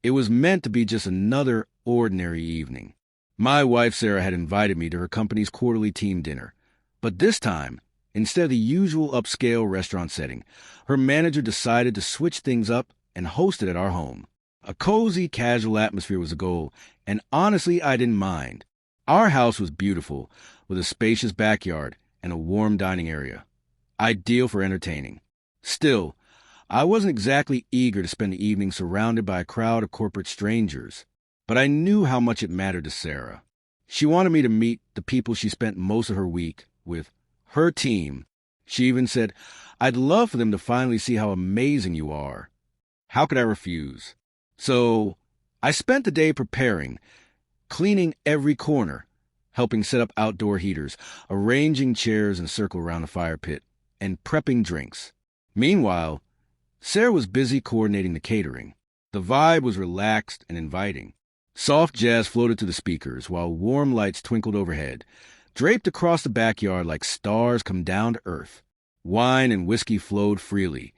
It was meant to be just another ordinary evening. My wife, Sarah, had invited me to her company's quarterly team dinner. But this time, instead of the usual upscale restaurant setting, her manager decided to switch things up and host it at our home. A cozy, casual atmosphere was the goal, and honestly, I didn't mind. Our house was beautiful, with a spacious backyard and a warm dining area. Ideal for entertaining. Still, I wasn't exactly eager to spend the evening surrounded by a crowd of corporate strangers, but I knew how much it mattered to Sarah. She wanted me to meet the people she spent most of her week with, her team. She even said, "I'd love for them to finally see how amazing you are." How could I refuse? So I spent the day preparing, cleaning every corner, helping set up outdoor heaters, arranging chairs in a circle around the fire pit, and prepping drinks. Meanwhile, Sarah was busy coordinating the catering. The vibe was relaxed and inviting. Soft jazz floated through the speakers while warm lights twinkled overhead, draped across the backyard like stars come down to earth. Wine and whiskey flowed freely,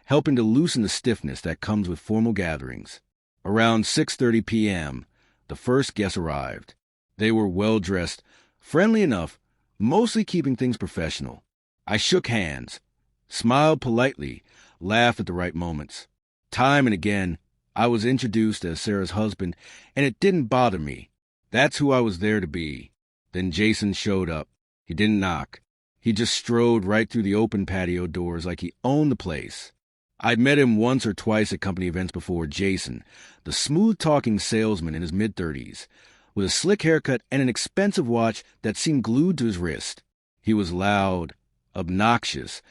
helping to loosen the stiffness that comes with formal gatherings. Around 6:30 p.m., the first guests arrived. They were well-dressed, friendly enough, mostly keeping things professional. I shook hands, smiled politely, laughed at the right moments. Time and again, I was introduced as Sarah's husband, and it didn't bother me. That's who I was there to be. Then Jason showed up. He didn't knock. He just strode right through the open patio doors like he owned the place. I'd met him once or twice at company events before. Jason, the smooth-talking salesman in his mid-30s, with a slick haircut and an expensive watch that seemed glued to his wrist. He was loud, obnoxious,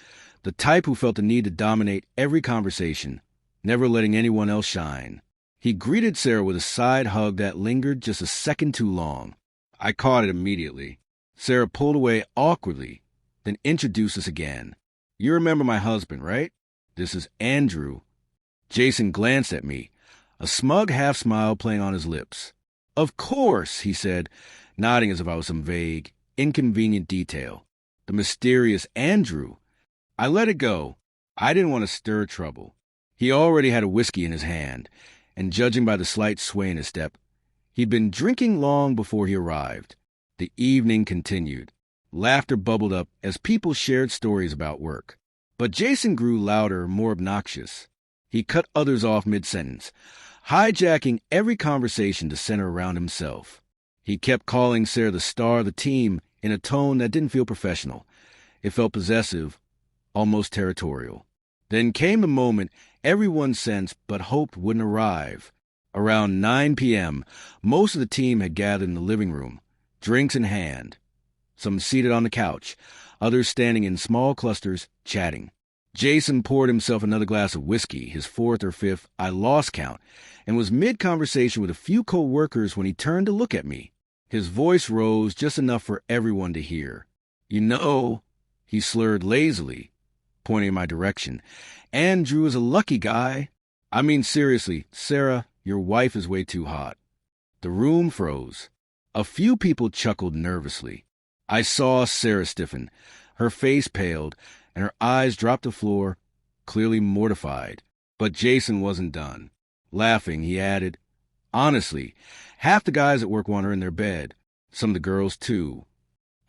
the type who felt the need to dominate every conversation, never letting anyone else shine. He greeted Sarah with a side hug that lingered just a second too long. I caught it immediately. Sarah pulled away awkwardly, then introduced us again. "You remember my husband, right? This is Andrew." Jason glanced at me, a smug half-smile playing on his lips. "Of course," he said, nodding as if I was some vague, inconvenient detail. The mysterious Andrew. I let it go. I didn't want to stir trouble. He already had a whiskey in his hand, and judging by the slight sway in his step, he'd been drinking long before he arrived. The evening continued. Laughter bubbled up as people shared stories about work. But Jason grew louder, more obnoxious. He cut others off mid-sentence, hijacking every conversation to center around himself. He kept calling Sarah the star of the team in a tone that didn't feel professional. It felt possessive, almost territorial. Then came the moment everyone sensed but hoped wouldn't arrive. Around 9 p.m., most of the team had gathered in the living room, drinks in hand. Some seated on the couch, others standing in small clusters, chatting. Jason poured himself another glass of whiskey, his fourth or fifth, I lost count, and was mid-conversation with a few co-workers when he turned to look at me. His voice rose just enough for everyone to hear. "You know," he slurred lazily, pointing in my direction, "Andrew is a lucky guy. I mean, seriously, Sarah, your wife is way too hot." The room froze. A few people chuckled nervously. I saw Sarah stiffen. Her face paled, and her eyes dropped to the floor, clearly mortified. But Jason wasn't done. Laughing, he added, "Honestly, half the guys at work want her in their bed. Some of the girls, too."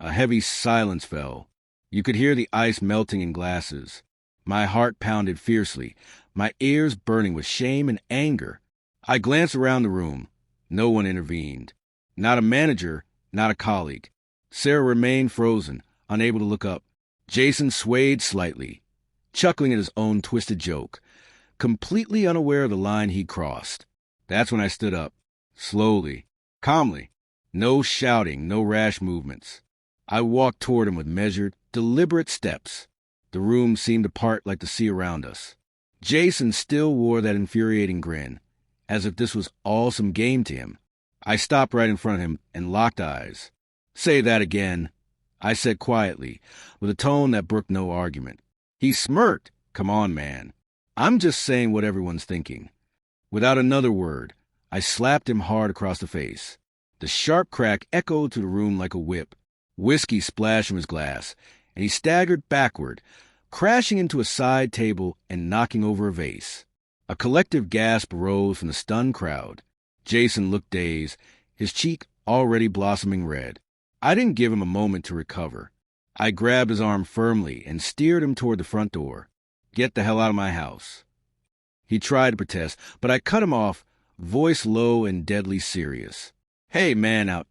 A heavy silence fell. You could hear the ice melting in glasses. My heart pounded fiercely, my ears burning with shame and anger. I glanced around the room. No one intervened. Not a manager, not a colleague. Sarah remained frozen, unable to look up. Jason swayed slightly, chuckling at his own twisted joke, completely unaware of the line he'd crossed. That's when I stood up, slowly, calmly. No shouting, no rash movements. I walked toward him with measured, deliberate steps. The room seemed to part like the sea around us. Jason still wore that infuriating grin, as if this was all some game to him. I stopped right in front of him and locked eyes. "Say that again," I said quietly, with a tone that brooked no argument. He smirked. "Come on, man. I'm just saying what everyone's thinking." Without another word, I slapped him hard across the face. The sharp crack echoed through the room like a whip. Whiskey splashed from his glass, and he staggered backward, crashing into a side table and knocking over a vase. A collective gasp rose from the stunned crowd. Jason looked dazed, his cheek already blossoming red. I didn't give him a moment to recover. I grabbed his arm firmly and steered him toward the front door. "Get the hell out of my house." He tried to protest, but I cut him off, voice low and deadly serious. "Hey, man, out."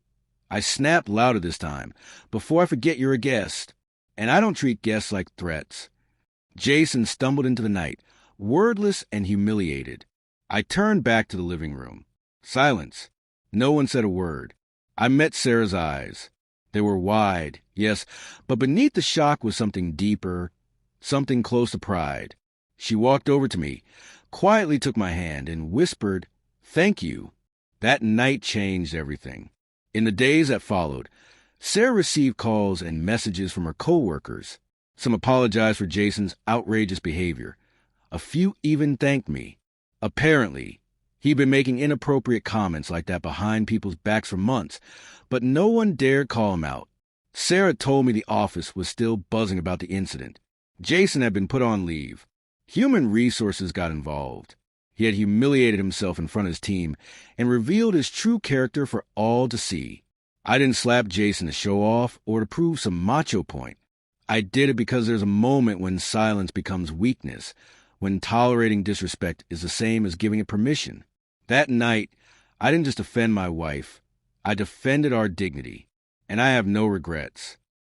I snapped louder this time. "Before I forget, you're a guest. And I don't treat guests like threats." Jason stumbled into the night, wordless and humiliated. I turned back to the living room. Silence. No one said a word. I met Sarah's eyes. They were wide, yes, but beneath the shock was something deeper, something close to pride. She walked over to me, quietly took my hand, and whispered, "Thank you." That night changed everything. In the days that followed, Sarah received calls and messages from her coworkers. Some apologized for Jason's outrageous behavior. A few even thanked me. Apparently, he'd been making inappropriate comments like that behind people's backs for months, but no one dared call him out. Sarah told me the office was still buzzing about the incident. Jason had been put on leave. Human resources got involved. He had humiliated himself in front of his team and revealed his true character for all to see. I didn't slap Jason to show off or to prove some macho point. I did it because there's a moment when silence becomes weakness, when tolerating disrespect is the same as giving it permission. That night, I didn't just defend my wife. I defended our dignity, and I have no regrets.